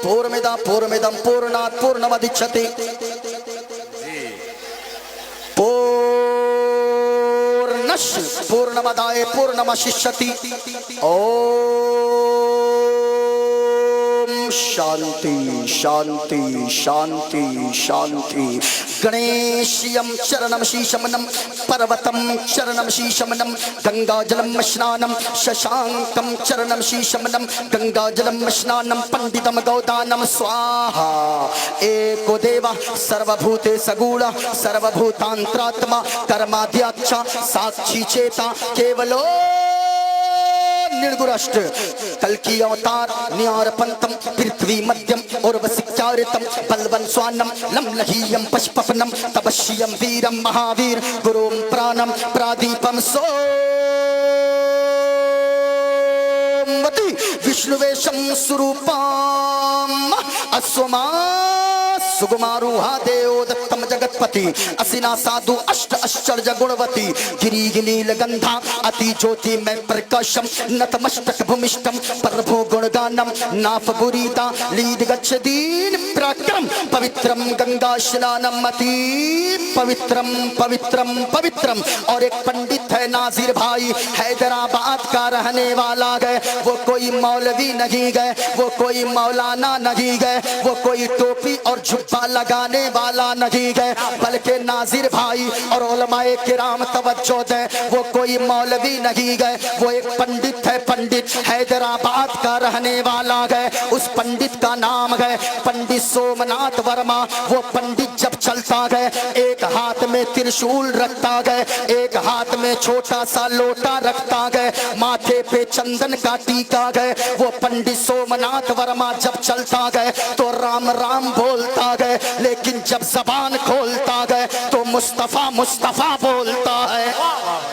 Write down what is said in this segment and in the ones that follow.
पूर्णमिदं पूर्णमिदं पूर्णात् पूर्णमुदच्यते पूर्णस्य पूर्णमादाय पूर्णमेवावशिष्यति। ओम शांति शांति शांति शांति। गणेशयं चरणं शीशमनं पर्वतं चरणं शीशमनं गंगाजलं स्नानं शशांकं चरणं शीशमनं गंगाजलं स्नानं पंडितं गौदानं स्वाहा। एको देवा सर्वभूते सगुण सर्वभूतांतरात्मा कर्माध्यक्ष साक्षी चेता केवलो निर्गुणष्ट। कल्कि अवतार न्यारपंतम पृथ्वी मध्यम उर्वशिचारितम बलवन स्वानम लमलहीयम पशुपनम तपस्यम वीरम महावीर गुरुम प्राणम प्रादीपम सोमवती विष्णुवेशम स्वरूपम अश्वमा सुकुमारुहा देवोदत्तम जगत्पति असिना साधु अष्ट आश्चर्य गुणवती गिरी गिनील गंधा अति ज्योति में प्रकाशम नतमस्तक भूमिष्ठम प्रभु गुणगानम नाफ गुरीता लीद गच्छदीन पराक्रम पवित्रम गंगा स्नानम अति पवित्रम पवित्रम पवित्रम। और एक पंडित है नाजिर भाई हैदराबाद का रहने वाला गए। वो कोई मौलवी नहीं गए, वो कोई मौलाना नहीं गए, वो कोई टोपी और झुब्बा लगाने वाला नहीं गए, बल्कि नाजिर भाई और उलमाए किराम तवज्जो दें, वो कोई मौलवी नहीं गए, वो एक पंडित है। पंडित हैदराबाद का रहने वाला गए। उस पंडित का नाम गए पंडित सोमनाथ वर्मा। वो पंडित जब चलता गए एक हाथ में त्रिशूल रखता गए, एक हाथ में छोटा सा लोटा रखता गए, माथे पे चंदन का टीका गए। वो पंडित सोमनाथ वर्मा जब चलता गए तो राम राम बोलता गए, लेकिन जब जबान खोलता गए तो मुस्तफा मुस्तफा बोलता है।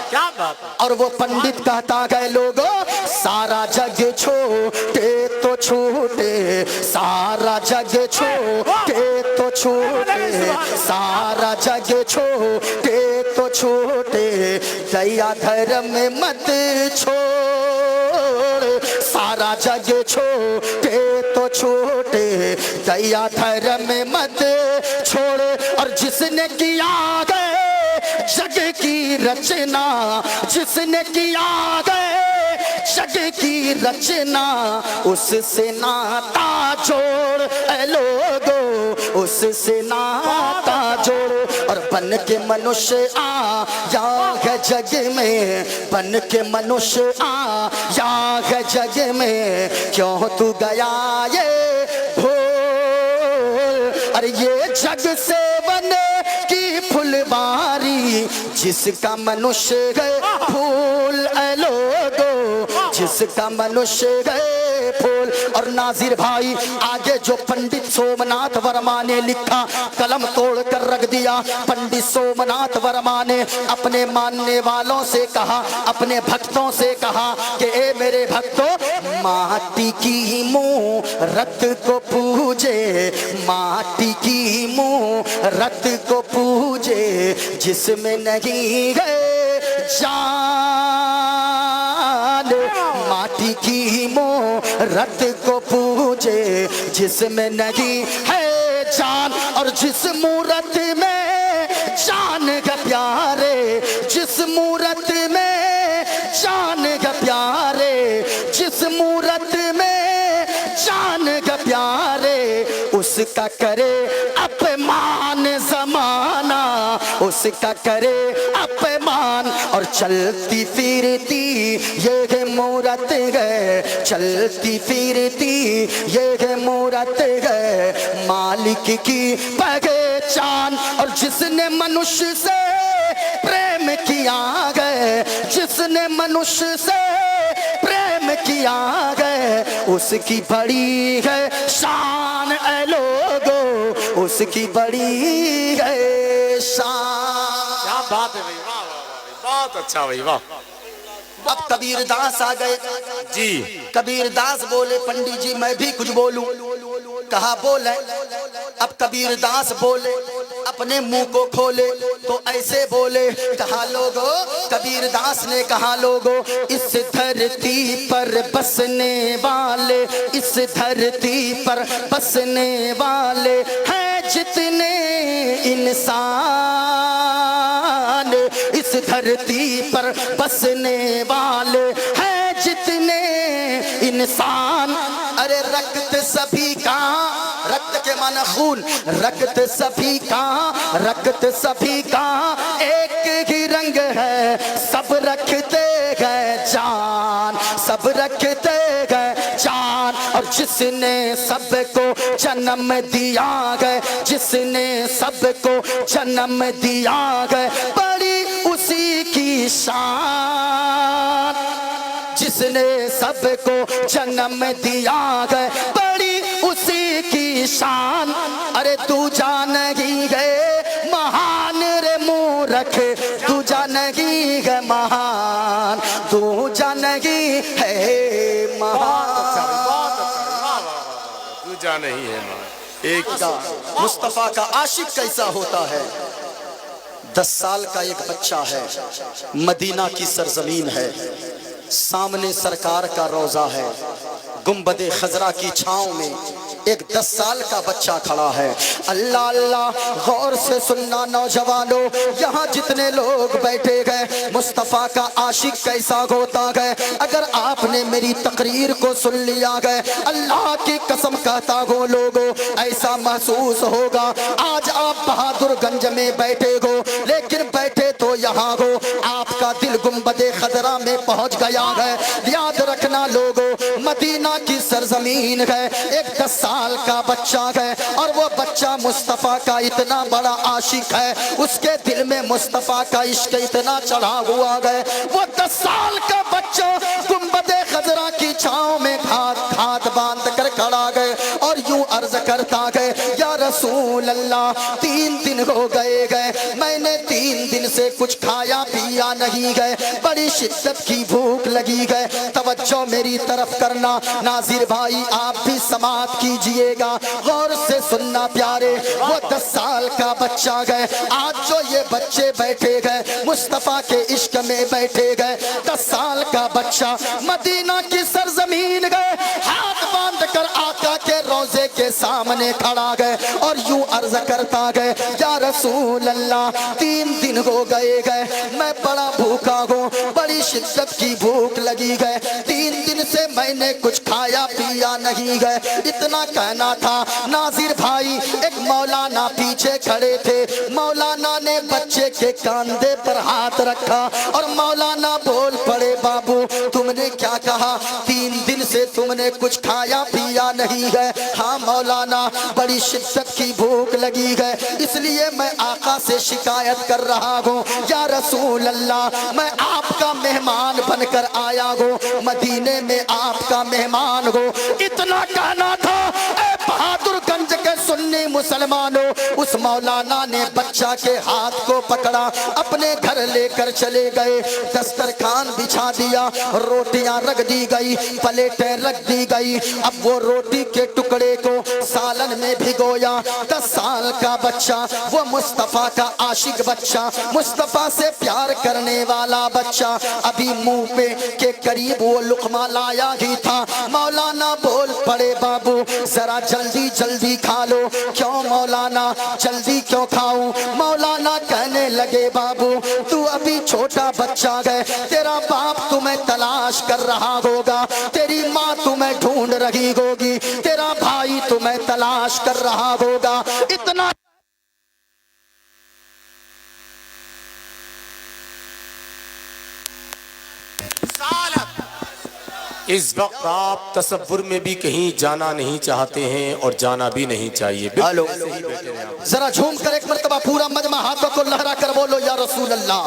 क्या बात। और वो पंडित कहता गए लोगों सारा जग छोटे तो छोटे, सारा जग छोटे तो छोटे, सारा जग छोटे तो छोटे, दया धर्म मत छोड़, सारा जग छोटे तो छोटे, दया धर्म मत छोड़े। और जिसने किया गए जग की रचना, जिसने किया गए जग की रचना, उससे नाता जोड़ ए लोगो, उससे नाता जोड़। और बन के मनुष्य आया है जग में, बन के मनुष्य आया है जग में, क्यों तू गया ये भूल। अरे ये जग से बने की फुलवारी, जिसका मनुष्य गए फूल ए लोगो, जिसका मनुष्य गए फूल। और नाजिर भाई आगे जो पंडित सोमनाथ वर्मा ने लिखा कलम तोड़ कर रख दिया। पंडित सोमनाथ वर्मा ने अपने मानने वालों से कहा, अपने भक्तों से कहा कि ए मेरे भक्तों, माटी की मूरत को पूजे, माटी की मूरत को पूजे, जिसमें नहीं गए जान, माटी की मूरत को पूजे, जिसमें नहीं है जान। और जिस मूरत में जान का प्यारे, जिस मूरत में जान का प्यारे, जिस मूरत में जान का प्यारे, उसका करे अपमान जमाना, उसका करे अपमान। और चलती फिरती ये मूरत गए, चलती फिरती ये मूरत गए, मालिक की पहचान। और जिसने मनुष्य से प्रेम किया गए, जिसने मनुष्य से प्रेम किया गए, उसकी बड़ी है शान ए लोगो, उसकी बड़ी है शान। क्या बात है भाई, वाह वाह, बहुत अच्छा भाई, वाह। अब कबीर दास आ गए जी। कबीर दास बोले पंडित जी मैं भी कुछ बोलूं। कहा बोले। अब कबीर दास बोले, अपने मुंह को खोले तो ऐसे बोले, कहा लोगो, कबीर दास ने कहा लोगो, इस धरती पर बसने वाले, इस धरती पर बसने वाले हैं जितने इंसान, इस धरती पर बसने वाले हैं जितने इंसान। अरे रक्त सभी का, रक्त के माना खून, रक्त सभी का, रक्त सभी का एक ही रंग है, सब रखते गए जान, सब रखते गए जान। और जिसने सबको जन्म दिया गए, जिसने सबको जन्म दिया गए, बड़ी उसी की शान, जिसने सबको जन्म दिया गए, बड़ी उसी की शान। अरे तू जानगी गए महान रे मूर्ख, तू जानगी है महान, तू जानगी है महान। तू जान ही है मां। एक मुस्तफा का आशिक कैसा होता है? 10 साल का एक बच्चा है, मदीना की सरजमीन है, सामने सरकार का रोजा है, गुंबदे खजरा की छांव में एक 10 साल का बच्चा खड़ा है। अल्लाह अल्लाह, गौर से सुनना नौजवानों, यहाँ जितने लोग बैठे गए, मुस्तफ़ा का आशिक कैसा होता गए, अगर आपने मेरी तकरीर को सुन लिया गए, अल्लाह की कसम कहता हो लोगों, ऐसा महसूस होगा आज आप बहादुरगंज में बैठे हो, लेकिन बैठे तो यहाँ हो, आपका दिल गुंबदे खजरा में पहुँच गया है। याद रखना लोगों, मदीना की सरजमीन है, एक 10 साल का बच्चा है, और वो बच्चा मुस्तफा का इतना बड़ा आशिक है, उसके दिल में मुस्तफा का इश्क इतना चढ़ा हुआ है। वो 10 साल का बच्चा गुंबदे खजरा की छांव में हाथ बांध कर खड़ा गए और यूं अर्ज करता गए, या रसूल अल्लाह, 3 दिन हो गए, मैंने 3 दिन से कुछ खाया पिया नहीं गए, बड़ी शिद्दत की भूख लगी गए। तवज्जो मेरी तरफ करना नाजिर भाई, आप भी समात कीजिएगा, गौर से सुनना प्यारे। वो 10 साल का बच्चा गए, आज जो ये बच्चे बैठे गए मुस्तफा के इश्क में बैठे गए, 10 साल का बच्चा मदीना की सरजमीन गए, हाथ बांध कर आका के रोजे के सामने खड़ा गए और यूं अर्ज करता गए, या रसूल अल्लाह, 3 दिन हो गए, मैं बड़ा भूखा हूँ, बड़ी शिद्दत की भूख लगी गए, 3 दिन से मैंने कुछ खाया पिया नहीं गए। इतना कहना था नाजिर भाई, एक मौलाना पीछे खड़े थे, मौलाना ने बच्चे के कंधे पर हाथ रखा और मौलाना बोल पड़े, बाबू तुमने क्या कहा, 3 दिन से तुमने कुछ खाया पिया नहीं है? हाँ मौलाना, बड़ी शिद्दत की भूख लगी है, इसलिए मैं आका से शिकायत कर रहा हूँ, या रसूल अल्लाह, मैं आपका मेहमान बनकर आया हूँ, मदीने में आपका मेहमान हो। इतना कहना था ए बहादुरगंज के सुन्नी मुसलमानों, उस मौलाना ने बच्चा के हाथ को पकड़ा, अपने घर लेकर चले गए, दस्तरखान बिछा दिया, रोटियां रख दी गई, प्लेटें रख दी गई। अब वो रोटी के टुकड़े को सालन में भिगोया। 10 साल का बच्चा, वो मुस्तफा का आशिक बच्चा, मुस्तफा से प्यार करने वाला बच्चा, अभी मुंह पे के करीब वो लुकमा लाया ही था, मौलाना बोल पड़े, बाबू जरा जल्दी जल्दी खा लो। क्यों मौलाना, जल्दी क्यों खाऊं? मौलाना कहने लगे, बाबू तू अभी छोटा बच्चा है, तेरा बाप तुम्हें तलाश कर रहा होगा, तेरी माँ तुम्हें ढूंढ रही होगी, तेरा भाई तुम्हें तलाश कर रहा होगा। इतना इस वक्त आप तसव्वुर में भी कहीं जाना नहीं चाहते हैं और जाना भी नहीं चाहिए। हेलो, जरा झूम कर एक मर्तबा पूरा मजमा हाथों को लहरा कर बोलो, या रसूल अल्लाह।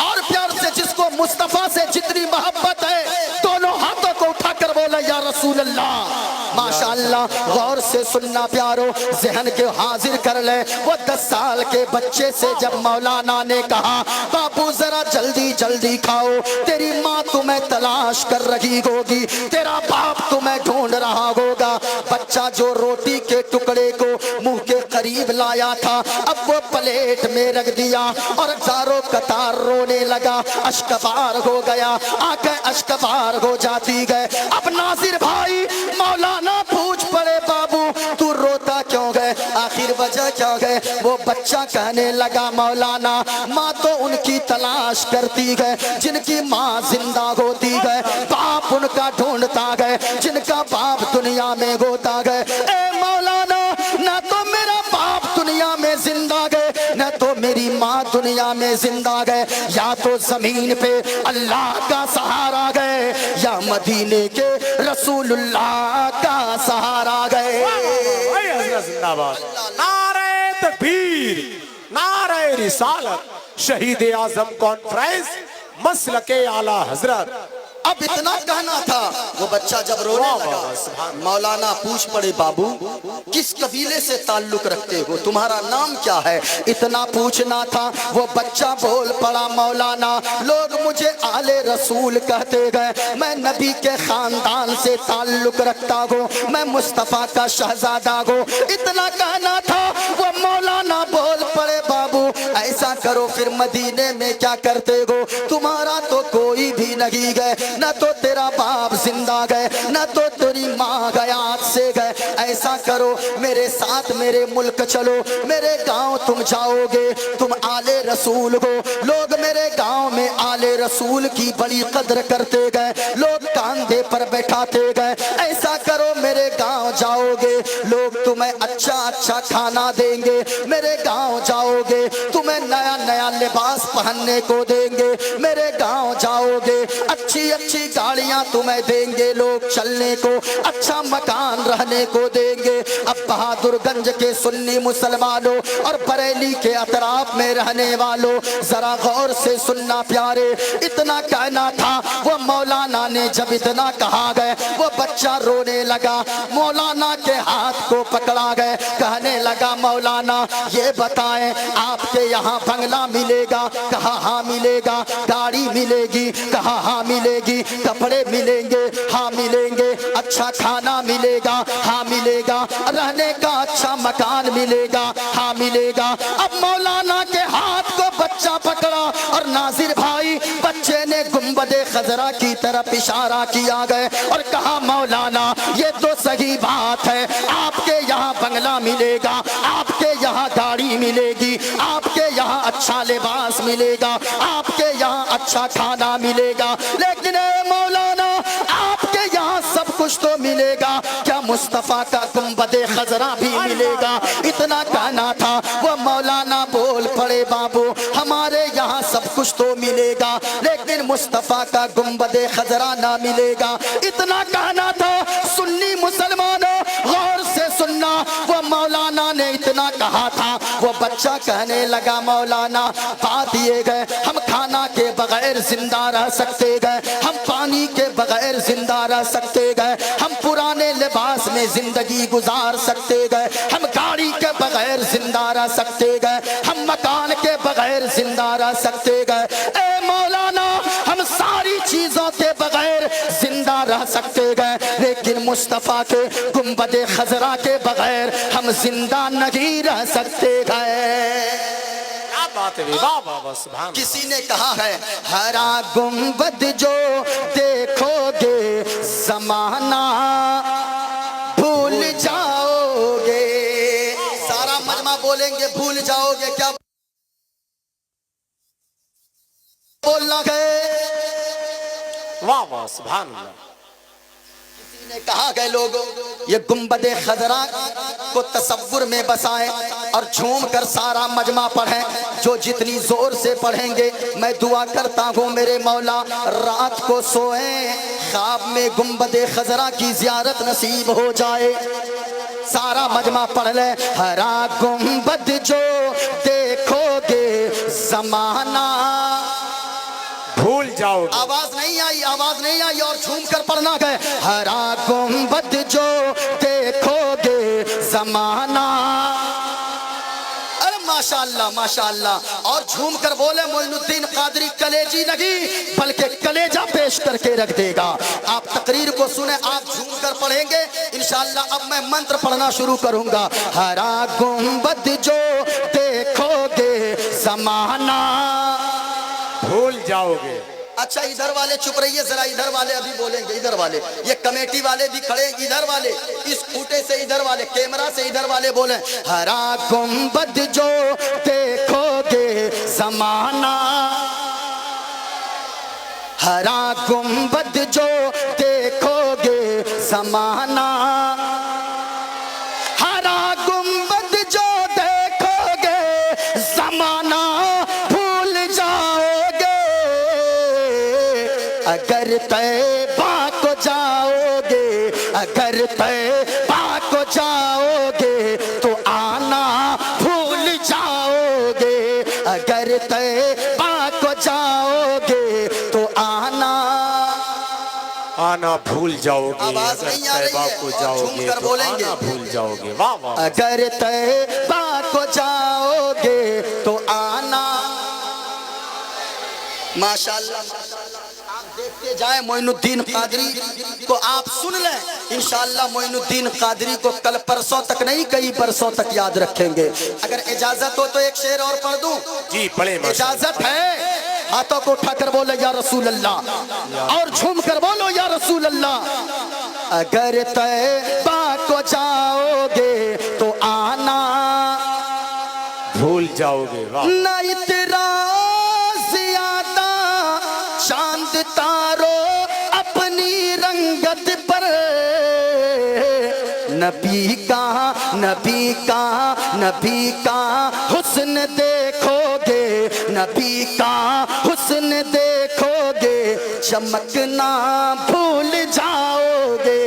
और प्यार से जिसको मुस्तफा से जितनी मोहब्बत है, दोनों हाथों को उठाकर बोला, या रसूल अल्लाह। माशाअल्लाह, गौर से सुनना प्यारो, जहन के हाजिर कर ले। वो 10 साल के बच्चे से जब मौलाना ने कहा, बाबू जरा जल्दी जल्दी खाओ, तेरी माँ तुम्हें तलाश कर रही होगी, तेरा बाप तुम्हें ढूंढ रहा होगा। बच्चा जो रोटी के टुकड़े को मुंह के करीब लाया था, अब वो प्लेट में रख दिया और हजारों कतार रोने लगा, अश्कबार हो गया, आंखें अश्कबार हो जाती गए। अब नासिर भाई मौलाना पूछ पड़े, बाबू तू रोता क्यों गए, आखिर वजह क्या गए? वो बच्चा कहने लगा, मौलाना माँ तो उनकी तलाश करती गए जिनकी माँ जिंदा होती गए, बाप उनका ढूंढता गए जिनका बाप दुनिया में होता गए। ए मौलाना, ना तो मेरा बाप दुनिया में जिंदा गए, न तो मेरी माँ दुनिया में जिंदा गए, या तो जमीन पे अल्लाह का सहारा गए या मदीने के रसूलुल्लाह का सहारा गए। जिंदाबाद, नारे तकबीर, नारे रिसालत, शहीद आजम कॉन्फ्रेंस, मसलके आला हजरत। अब इतना कहना था, वो बच्चा जब रोने लगा, मौलाना पूछ पड़े, बाबू किस कबीले से ताल्लुक रखते हो, तुम्हारा नाम क्या है? इतना पूछना था। वो बच्चा बोल पड़ा, मौलाना लोग मुझे आले रसूल कहते गए, मैं नबी के खानदान से ताल्लुक रखता हूँ, मैं मुस्तफा का शहजादा हूँ। इतना कहना था। वो मौलाना बोल पड़े, बाबू ऐसा करो फिर मदीने में क्या करते हो, तुम्हारा तो कोई भी नहीं गए, न तो तेरा बाप जिंदा गए, न तो तेरी माँ गयात से गए। ऐसा करो मेरे साथ मेरे मुल्क चलो, मेरे गांव तुम जाओगे, तुम आले रसूल हो। लोग मेरे गांव में आले रसूल की बड़ी कदर करते गए, लोग कांधे पर बैठाते गए। ऐसा करो मेरे गांव जाओगे, लोग तुम्हें अच्छा अच्छा खाना देंगे, मेरे गांव जाओगे तुम्हें नया नया लिबास पहनने को देंगे, मेरे गांव जाओगे अच्छी अच्छी गाड़ियां तुम्हें देंगे, लोग चलने को, अच्छा मकान रहने को देंगे। अब बहादुरगंज के सुन्नी मुसलमानों और बरेली के अतराफ में रहने वालों, जरा गौर से सुनना प्यारे, इतना कहना था। वो मौलाना ने जब इतना कहा गए, वो बच्चा रोने लगा, मौलाना के हाथ को पकड़ा गए, कहने लगा, मौलाना ये बताएं आपके यहाँ बंगला मिलेगा? कहा हाँ मिलेगा। गाड़ी मिलेगी? कहा हाँ मिलेगी। कपड़े मिलेंगे? हाँ मिलेंगे। अच्छा खाना मिलेगा? हाँ मिलेगा। रहने का अच्छा मकान मिलेगा? हाँ मिलेगा। अब मौलाना के हाथ को बच्चा पकड़ा और नाजिर भाई बच्चे ने गुंबदे खजरा की तरफ इशारा किया गए और कहा, मौलाना ये तो सही बात है, आपके यहाँ बंगला मिलेगा, आपके यहाँ गाड़ी मिलेगी, आपके यहाँ अच्छा लिबास मिलेगा, आपके यहाँ अच्छा खाना मिलेगा, लेकिन मौलाना आपके यहाँ सब कुछ तो मिलेगा, क्या मुस्तफा का गुंबदे खजरा भी मिलेगा? इतना कहना था। वो मौलाना बोल पड़े, बाबू हमारे यहाँ सब कुछ तो मिलेगा, लेकिन मुस्तफा का गुंबदे खजरा ना मिलेगा। इतना कहना था। सुन्नी मुसलमानों गौर से सुनना, वो मौलाना ने इतना कहा था। वो बच्चा कहने लगा, मौलाना बात ये गए, हम खाना के बगैर जिंदा रह सकते गए, हम पानी के बगैर जिंदा रह सकते गए, हम पुराने लिबास में जिंदगी गुजार सकते गए, हम गाड़ी के बगैर जिंदा रह सकते गए, हम मकान के बगैर जिंदा रह सकते गए। ए मौलाना हम सारी चीजों के बगैर जिंदा रह सकते गए, लेकिन मुस्तफा के गुंबदे खजरा के बगैर हम जिंदा नहीं रह सकते गए। बात है, वाह वाह वाह, सुभान। किसी ने कहा है, हरा गुंबद जो देखोगे जमाना भूल जाओगे। सारा मजमा बोलेंगे भूल जाओगे, क्या बोलना है? वाह वाह, सुभान अल्लाह। ने कहा गए लोगों, ये गुंबदे खजरा को तसव्वुर में बसाएं और झूम कर सारा मजमा पढ़ें। जो जितनी जोर से पढ़ेंगे, मैं दुआ करता हूँ मेरे मौला रात को सोएं, ख्वाब में गुंबदे खजरा की जियारत नसीब हो जाए। सारा मजमा पढ़ ले। हरा गुंबद जो देखोगे जमाना भूल जाओ। आवाज नहीं आई, आवाज नहीं आई और झूम कर पढ़ना गए। हरा गुंबद जो देखोगे जमाना। अरे माशाअल्लाह माशाअल्लाह। और झूम कर बोले मोइनुद्दीन कादरी कलेजी नहीं बल्कि कलेजा पेश करके रख देगा। आप तकरीर को सुने, आप झूम कर पढ़ेंगे इंशाअल्लाह। अब मैं मंत्र पढ़ना शुरू करूंगा। हरा गुंबद जो देखोगे जमाना भूल जाओगे। अच्छा इधर वाले चुप रहिए जरा, इधर वाले अभी बोलेंगे। इधर वाले ये कमेटी वाले भी खड़े, इधर वाले इस फूटे से, इधर वाले कैमरा से, इधर वाले बोले हरा गुंबद जो देखोगे जमाना, हरा गुंबद जो देखोगे जमाना, हरा गुंबद जो देखोगे जमाना भूल जाओगे, अगर तैबा को जाओगे, अगर तैबा को जाओगे तो आना भूल जाओगे, अगर तैबा को जाओगे तो आना भूल जाओगे, आवाज नहीं आ रही है, को और जाओगे झूम कर तो बोलेंगे। आना भूल जाओगे। वाह वाह। अगर तैबा को जाओगे तो आना। माशाअल्लाह आप देखते जाएं मोइनुद्दीन कादरी को, आप सुन लें इंशाअल्लाह। मोइनुद्दीन कादरी को कल परसों तक नहीं कई बरसों तक याद रखेंगे। अगर इजाजत हो तो एक शेर और पढ़ दूं? जी पढ़े। इजाजत है? हाथों को उठाकर बोलो या रसूल अल्लाह, और झूम कर बोलो या रसूल अल्लाह। अगर तैबा को जाओगे तो आना भूल जाओगे। वाह। न इतना ज्यादा चांद तारो अपनी रंगत पर, नबी का नबी का नबी का हुस्न देखोगे, नबी का हुस्न देखोगे, चमकना भूल जाओगे,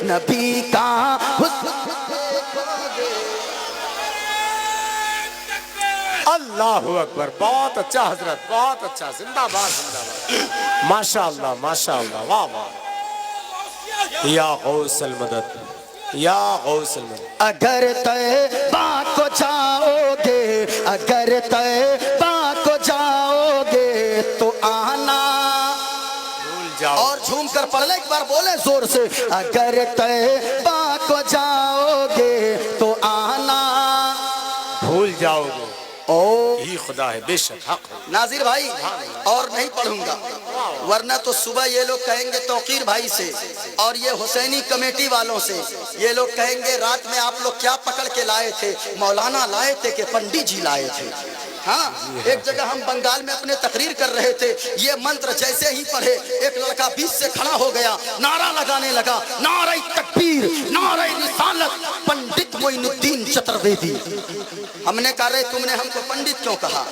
नबी का हुस्न देखोगे। अल्लाहु अकबर। बहुत अच्छा हजरत, बहुत अच्छा। जिंदाबाद जिंदाबाद। माशाअल्लाह माशाअल्लाह। वाह वाह। या गौसल मदद, या गौसल मदद। अगर तैबा को जाओगे, अगर तैबा को जाओगे तो आना। भूल जाओ। और झूम कर पढ़ ले, एक बार बोले जोर से। अगर तैबा को जाओगे तो आना भूल जाओगे। ओ यही खुदा है, बेशक हक है। नाजिर भाई और नहीं पढ़ूंगा, वरना तो सुबह ये लोग कहेंगे तौकीर भाई से और ये हुसैनी कमेटी वालों से, ये लोग कहेंगे रात में आप लोग क्या पकड़ के लाए थे? मौलाना लाए थे कि पंडित जी लाए थे? हाँ, एक जगह हम बंगाल में अपने तकरीर कर रहे थे, ये मंत्र जैसे ही पढ़े एक लड़का बीच से खड़ा हो गया, नारा लगाने लगा, नारे तकबीर, नारे रिसालत, पंडित मोइनुद्दीन चतुर्वेदी। हमने कहा रे तुमने हमको पंडित क्यों कहा?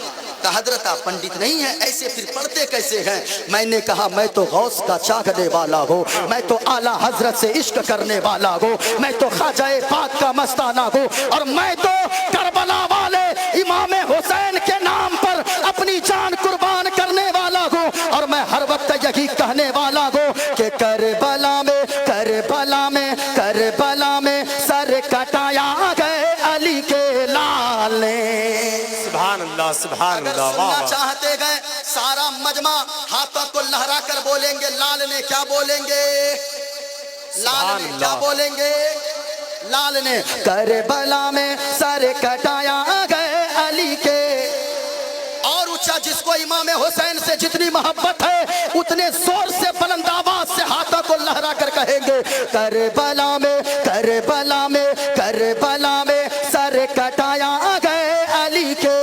कहा हजरत आप पंडित नहीं है, ऐसे फिर पढ़ते कैसे हैं? मैंने कहा मैं तो गौस का चाहने वाला हूँ, मैं तो आला हजरत से इश्क करने वाला हूँ, मैं तो ख्वाजा पाक का मस्ताना हूँ, और मैं तो करबला वाले इमाम हुसैन के नाम पर अपनी जान कुर्बान करने वाला हूँ। और मैं हर वक्त यही कहने वाला हूँ कि करबला में, करबला में, करबला में सर कटाया गए अली के लाल ने। सुभान अल्लाह सुभान अगर अल्लाह। सुनना वाह चाहते गए सारा मजमा हाथों को लहरा कर बोलेंगे लाल ने। क्या बोलेंगे? लाल ने क्या बोलेंगे? लाल ने करबला में सर कटाया गए अली के। और ऊंचा जिसको इमाम हुसैन से जितनी मोहब्बत है उतने जोर से बुलंद आवाज से हाथों को लहरा कर कहेंगे करबला में, करबला में, करबला में सर कटाया गए अली के।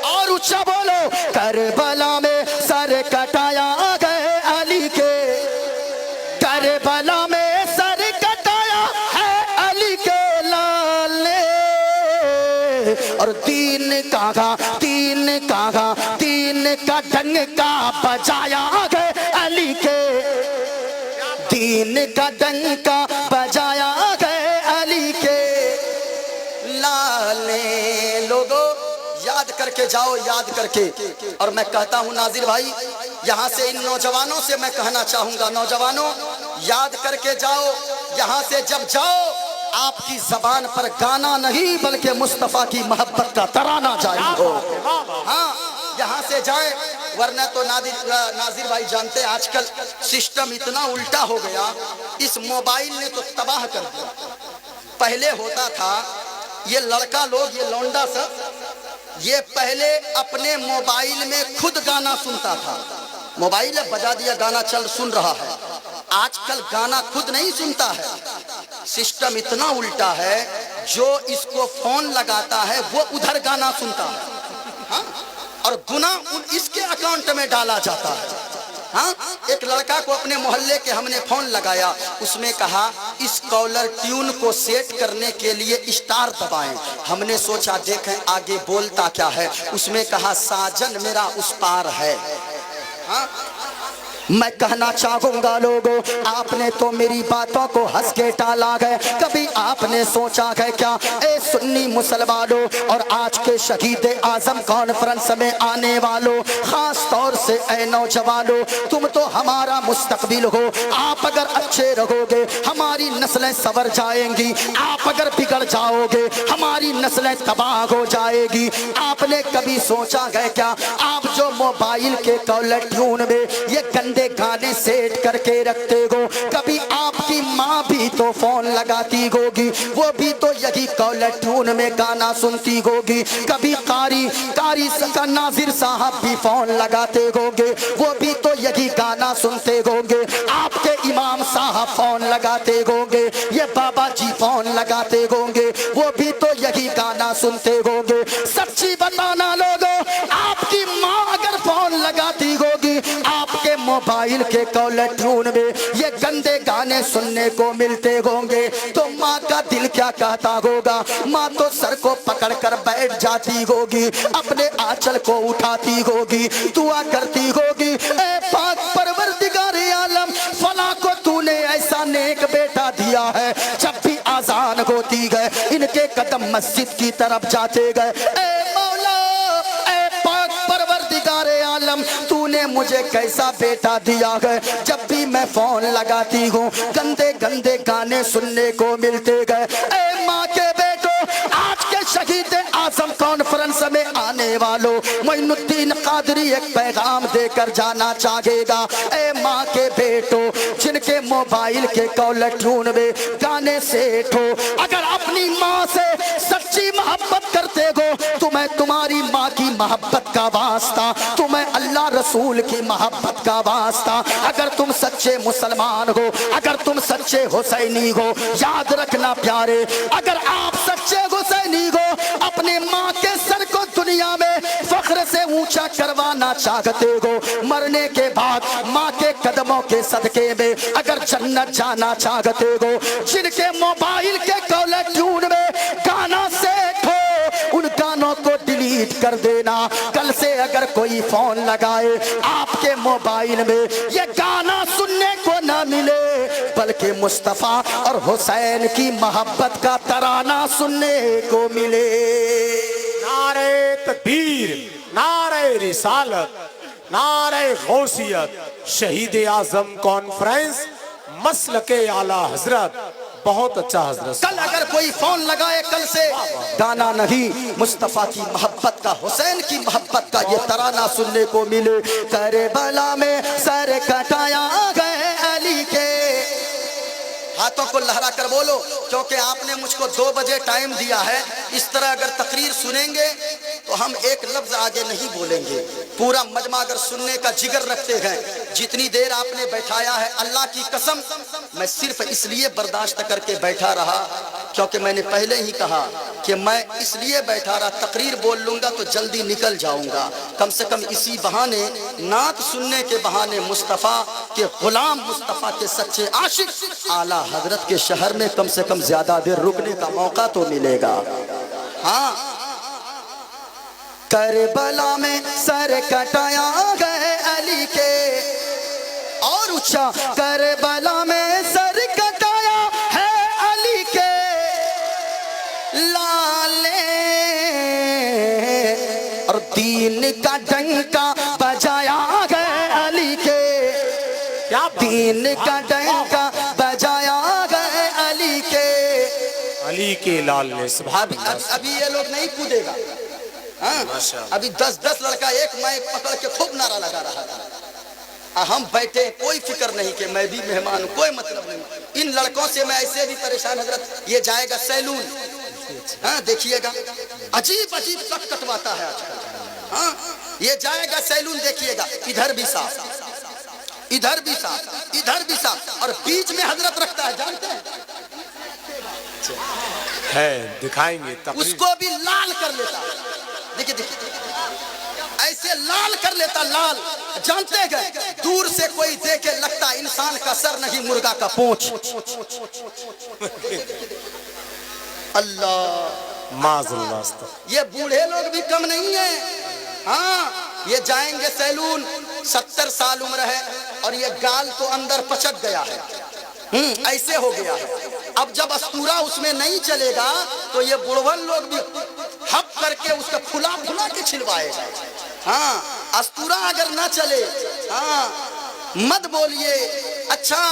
और ऊंचा बोलो करबला में सर कटाया गए अली के, करबला में सर कटाया है अली के लाल ने। और तीन कागा, तीन कागा, तीन का डंका बजाया गए अली के, तीन का डंका बजाया गए अली के लाल ने। लोगों याद करके जाओ, याद करके। और मैं कहता हूं नाजिर भाई, यहाँ से इन नौजवानों से मैं कहना चाहूंगा, नौजवानों याद करके जाओ। यहाँ से जब जाओ आपकी जबान पर गाना नहीं बल्कि मुस्तफा की मोहब्बत का तराना जारी हो। हाँ, यहाँ से जाए, वरना तो नाजिर भाई जानते हैं आजकल सिस्टम इतना उल्टा हो गया, इस मोबाइल ने तो तबाह कर दिया। पहले होता था ये लड़का लोग, ये लौंडा सब, ये पहले अपने मोबाइल में खुद गाना सुनता था। मोबाइल बजा दिया, गाना चल सुन रहा है। आजकल गाना खुद नहीं सुनता है, सिस्टम इतना उल्टा है, जो इसको फोन लगाता है वो उधर गाना सुनता है। हाँ? और गुना इसके अकाउंट में डाला जाता है। हाँ? एक लड़का को अपने मोहल्ले के हमने फोन लगाया, उसमें कहा इस कॉलर ट्यून को सेट करने के लिए स्टार दबाएं। हमने सोचा देखें आगे बोलता क्या है, उसमें कहा साजन मेरा उस पार है। हाँ? मैं कहना चाहूंगा लोगों, आपने तो मेरी बातों को हंस के टाला है, कभी आपने सोचा है क्या ए सुन्नी मुसलमानों और आज के शहीद आजम कॉन्फ्रेंस में आने वालों, खास तौर से ए नौजवानों, तुम तो हमारा मुस्तकबिल हो। आप अगर अच्छे रहोगे हमारी नस्लें संवर जाएंगी, आप अगर बिगड़ जाओगे हमारी नस्लें तबाह हो जाएगी। आपने कभी सोचा है क्या, आप जो मोबाइल के कॉलर ट्यून में ये गंदे गाने सेट करके रखते हो, कभी आपकी माँ भी तो फोन लगाती होगी, वो भी तो यही कॉलर ट्यून में गाना सुनती होगी। कभी कारी नाजिर साहब भी फोन लगाते होंगे, वो भी तो यही गाना सुनते होंगे। आपके इमाम साहब फोन लगाते होंगे, ये बाबा जी फोन लगाते होंगे, वो भी तो यही गाना सुनते होंगे। सच्ची बताना लोगों, आपकी माँ अगर फोन लगाती होगी, आपके मोबाइल के कॉलर ट्यून में ये गंदे गाने सुनने को मिलते होंगे, तो माँ का दिल क्या कहता होगा। माँ तो सर को पकड़कर बैठ जाती होगी, अपने आंचल को उठाती होगी, दुआ करती होगी, ए पाक परवरदिगारे आलम, फला को तूने ऐसा नेक बेटा दिया है, जब भी आजान होती है इनके कदम मस्जिद की तरफ जाते गए। ए मौला, ए पाक परवरदिगारे आलम, तूने मुझे कैसा बेटा दिया है, जब भी मैं फोन लगाती हूँ गंदे गंदे गाने सुनने को मिलते गए। ए माँ के बेटो, आज के शहीद आजम कॉन्फ्रेंस में आने वालों, मोइनुद्दीन कादरी एक पैगाम देकर जाना चाहेगा। ए माँ के बेटो, जिनके मोबाइल के कॉलर ट्यून में गाने सेट हो, अगर अपनी माँ से सच्ची मोहब्बत करते हो, तुम्हें तुम्हारी माँ की मोहब्बत का वास्ता, तुम्हें अल्लाह रसूल की मोहब्बत का वास्ता, अगर तुम सच्चे मुसलमान हो, अगर तुम सच्चे हुसैनी हो, याद रखना प्यारे, अगर आप सच्चे हुसैनी हो, अपने माँ के सर को दुनिया में फख्र से ऊंचा करवाना चाहते हो, मरने के बाद माँ के कदमों के सदके में अगर जन्नत जाना चाहते हो, जिनके मोबाइल के कॉलर ट्यून में गाना सेट हो, उन गानों को डिलीट कर देना। कल से अगर कोई फोन लगाए आपके मोबाइल में ये गाना सुनने को ना मिले, बल्कि मुस्तफा और हुसैन की मोहब्बत का तराना सुनने को मिले। नारे तकबीर, नारे रिसालत, नारे गौसियत, शहीद आजम कॉन्फ्रेंस, मसलके आला हजरत। बहुत अच्छा हजरत। कल अगर कोई फोन लगाए, कल से गाना नहीं, मुस्तफा की मोहब्बत का, हुसैन की मोहब्बत का ये तराना सुनने को मिले। करबला में सर कटाया गए अली के, हाथों को लहरा कर बोलो, क्योंकि आपने मुझको 2 बजे टाइम दिया है। इस तरह अगर तकरीर सुनेंगे तो हम एक लफ्ज आगे नहीं बोलेंगे। पूरा मजमा अगर सुनने का जिगर रखते हैं, जितनी देर आपने बैठाया है, अल्लाह की कसम मैं सिर्फ इसलिए बर्दाश्त करके बैठा रहा क्योंकि मैंने पहले ही कहा कि मैं इसलिए बैठा रहा, तकरीर बोल लूंगा तो जल्दी निकल जाऊंगा। कम से कम इसी बहाने, नात सुनने के बहाने, मुस्तफ़ा के गुलाम, मुस्तफ़ा के सच्चे आशिक आला हजरत के शहर में कम से कम ज्यादा देर रुकने का मौका तो मिलेगा। हाँ, करबला में सर कटाया गए अली के, और ऊंचा, करबला में सर कटाया है अली के लाले, और दीन का डंका बजाया गए अली के, दीन का डंका बजाया गए अली के अली के लाल ने सुभान अभी अल्लाह। अभी ये लोग नहीं कूदेगा। हाँ? माशाअल्लाह। अभी 10-10 लड़का एक माइक पकड़ के खूब नारा लगा रहा था। हम बैठे, कोई फिक्र नहीं कि मैं भी मेहमान हूँ, कोई मतलब नहीं। इन लड़कों से मैं ऐसे भी परेशान हजरत। ये जाएगा सैलून, हाँ देखिएगा, अजीब अजीब कट कटवाता है आजकल। हाँ, ये जाएगा सैलून, देखिएगा, इधर भी साफ, इधर भी साफ, इधर भी साफ, और बीच में हजरत रखता है, जानते हैं? है, दिखाएंगे तकरीर। उसको भी लाल कर लेता है। देखिए देखिए, ऐसे लाल कर लेता, लाल। जानते गए, दूर से कोई देखे लगता इंसान का सर नहीं, मुर्गा का पूंछ। अल्लाह, माज़ल्लाह। ये बूढ़े लोग भी कम नहीं है। हाँ, ये जाएंगे सैलून, 70 साल उम्र है और ये गाल तो अंदर पचक गया है, ऐसे हो गया है। अब जब अस्तूरा उसमें नहीं चलेगा तो ये बुढ़वन लोग भी हप करके उसका फुला फुला के छिलवाएगा। हाँ, अस्तूरा अगर ना चले, हाँ मत बोलिए। अच्छा,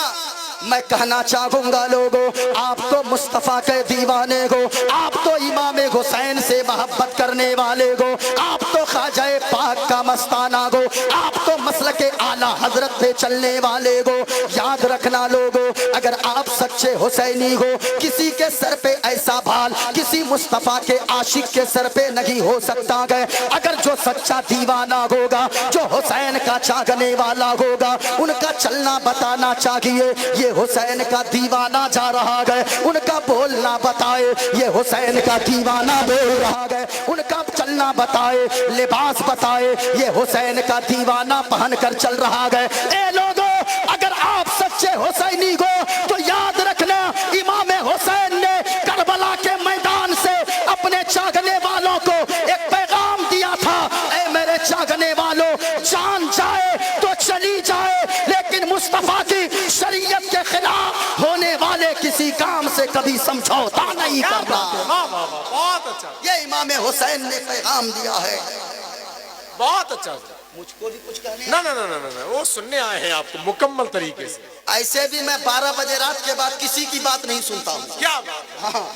मैं कहना चाहूंगा लोगों, आप तो मुस्तफा के दीवाने हो, आप तो इमाम हुसैन से मोहब्बत करने वाले हो, आप तो ख्वाजा पाक का मस्ताना हो, आप तो मसल के आला हजरत पे चलने वाले हो। याद रखना लोगों, अगर आप सच्चे हुसैनी हो, किसी के सर पे ऐसा बाल किसी मुस्तफा के आशिक के सर पे नहीं हो सकता है। अगर जो सच्चा दीवाना होगा, जो हुसैन का चाहने वाला होगा, उनका चलना बताना चाहिए, ये हुसैन का दीवाना जा रहा है, उनका बोलना बताए, ये हुसैन का दीवाना बोल रहा है, उनका चलना बताए, लिबास बताए, ये हुसैन का दीवाना पहन कर चल रहा है। ए लोगों, अगर आप सच्चे हुसैनी हो तो याद रखना, इमाम हुसैन ने करबला के मैदान से अपने चाहने वालों को एक पैगाम दिया था, ए मेरे चाहने वालों, जान जाए तो चली जाए, लेकिन मुस्तफा की शरीयत के खिलाफ होने वाले किसी काम से कभी समझौता नहीं करना। बहुत अच्छा, ये इमाम हुसैन ने पैगाम दिया है। बहुत अच्छा। मुझको भी कुछ कहने ना ना ना ना ना, वो सुनने आए हैं आपको मुकम्मल तरीके से। ऐसे भी मैं 12 बजे रात के बाद किसी की बात नहीं सुनता हूँ। क्या बात है? हाँ,